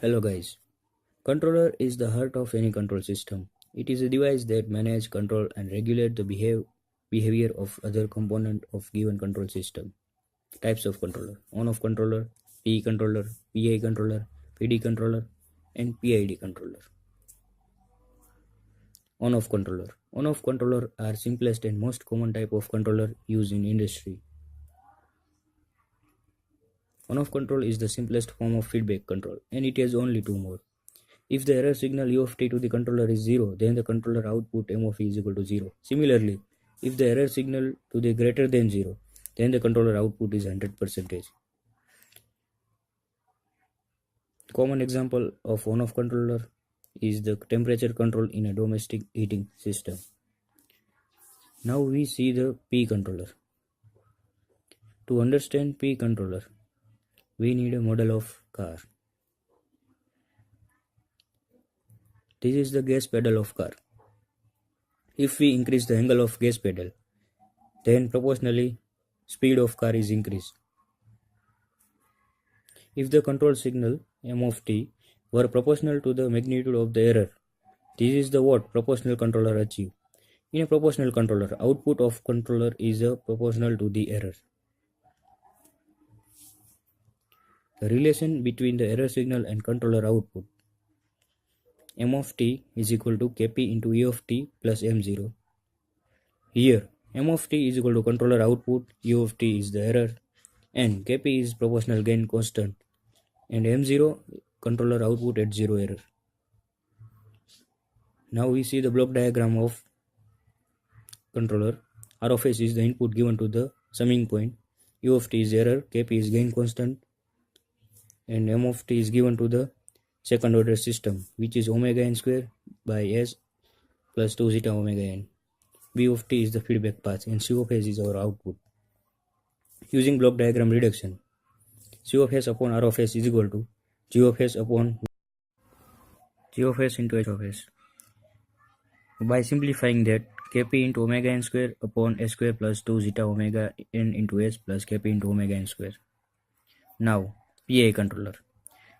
Hello guys. Controller is the heart of any control system. It is a device that manages, control and regulate the behavior of other component of given control system. Types of controller: on-off controller, PE controller, PI controller, PD controller and PID controller. On-off controller. On-off controller are simplest and most common type of controller used in industry. On-off control is the simplest form of feedback control and it has only two modes. If the error signal U of t to the controller is 0, then the controller output M of e is equal to 0. Similarly, if the error signal to the greater than 0, then the controller output is 100%. Common example of on-off controller is the temperature control in a domestic heating system. Now we see the P controller. To understand P controller, we need a model of car. This is the gas pedal of car. If we increase the angle of gas pedal, then proportionally speed of car is increased. If the control signal M of t were proportional to the magnitude of the error, this is the what proportional controller achieve. In a proportional controller, output of controller is proportional to the error. The relation between the error signal and controller output. M of t is equal to Kp into E of t plus M0. Here, M of t is equal to controller output, U of t is the error, and Kp is proportional gain constant, and M0 controller output at 0 error. Now we see the block diagram of controller. R of s is the input given to the summing point, U of t is error, Kp is gain constant, and M of t is given to the second order system, which is omega n square by s plus 2 zeta omega n. B of t is the feedback path and C of s is our output. Using block diagram reduction, C of s upon R of s is equal to G of s upon G of s into H of s. By simplifying that, Kp into omega n square upon s square plus 2 zeta omega n into s plus Kp into omega n square. Now, PI controller.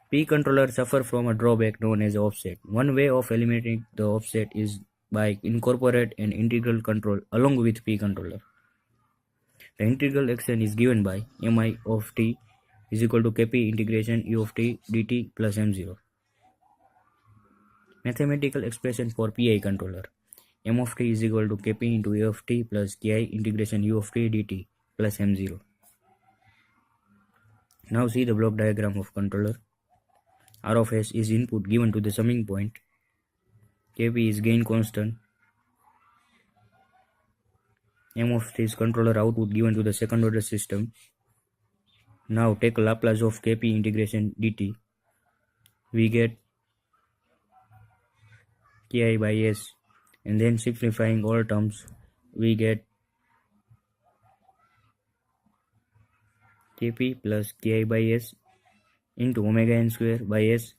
P controller suffer from a drawback known as offset. One way of eliminating the offset is by incorporate an integral control along with P controller. The integral action is given by Mi of t is equal to Kp integration U of t dt plus M0. Mathematical expression for PI controller. M of t is equal to Kp into A of t plus Ki integration U of t dt plus M0. Now see the block diagram of controller. R of s is input given to the summing point. Kp is gain constant. M of t is controller output given to the second order system. Now take a Laplace of Kp integration dt. We get Ki by s, and then simplifying all terms, we get Kp plus Ki by s into omega n square by s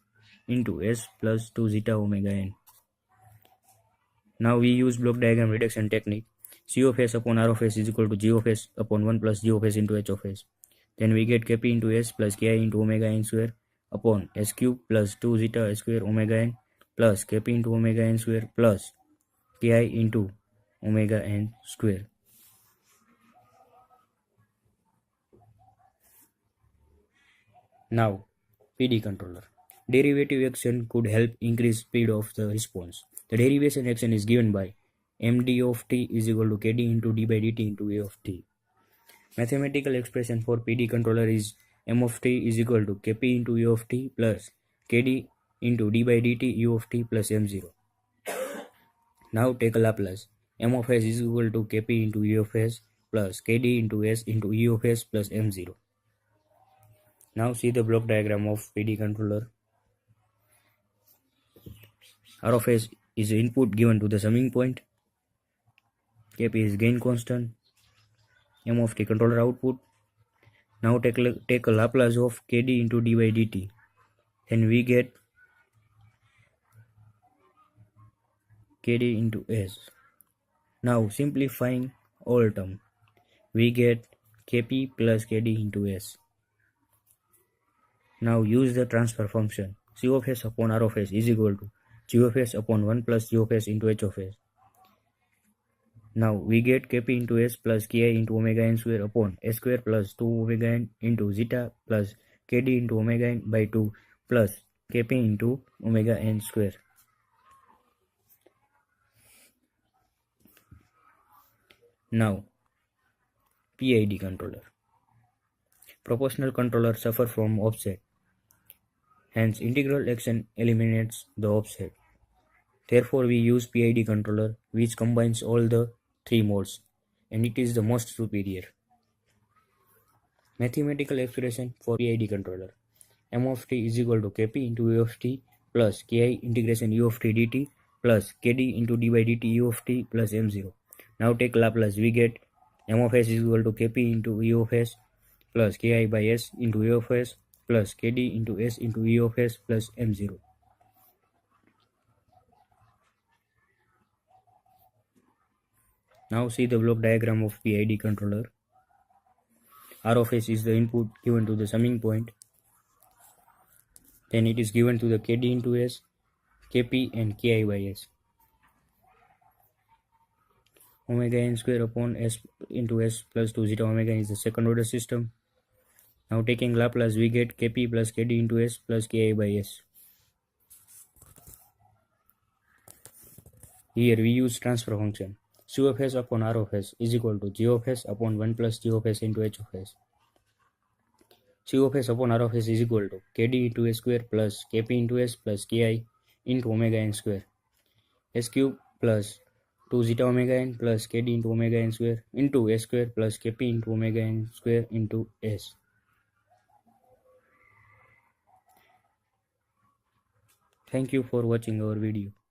into s plus 2 zeta omega n. Now we use block diagram reduction technique. C of s upon R of s is equal to G of s upon 1 plus G of s into H of s. Then we get Kp into s plus Ki into omega n square upon s cube plus 2 zeta s square omega n plus Kp into omega n square plus Ki into omega n square. Now, PD controller. Derivative action could help increase speed of the response. The derivation action is given by md of t is equal to kd into d by dt into a of t. Mathematical expression for PD controller is m of t is equal to kp into u of t plus kd into d by dt u of t plus m0. Now take a Laplace. M of s is equal to kp into u of s plus kd into s into u of s plus m0. Now see the block diagram of PD controller. R of s is the input given to the summing point. Kp is gain constant. M of t controller output. Now take a Laplace of kd into d by dt. Then we get kd into s. Now simplifying all term, we get kp plus kd into s. Now use the transfer function. C of s upon R of s is equal to G of s upon 1 plus G of s into H of s. Now we get Kp into s plus Ki into omega n square upon s square plus 2 omega n into zeta plus Kd into omega n by 2 plus Kp into omega n square. Now PID controller. Proportional controller suffer from offset. Hence integral action eliminates the offset. Therefore we use PID controller which combines all the three modes and it is the most superior. Mathematical expression for PID controller. M of t is equal to Kp into U of t plus Ki integration U of t dt plus Kd into d by dt U of t plus m0. Now take Laplace, we get M of s is equal to Kp into U of s plus Ki by s into U of s plus Kd into s into U of s plus m0. Now see the block diagram of PID controller. R of s is the input given to the summing point. Then it is given to the Kd into s, Kp and Ki by s. Omega n square upon s into s plus 2 zeta omega n is the second order system. Now taking Laplace we get Kp plus Kd into s plus Ki by s. Here we use transfer function. C of s upon R of s is equal to G of s upon 1 plus G of s into H of s. C of s upon R of s is equal to Kd into s square plus Kp into s plus Ki into omega n square. S cube plus 2 zeta omega n plus Kd into omega n square into s square plus Kp into omega n square into s. Thank you for watching our video.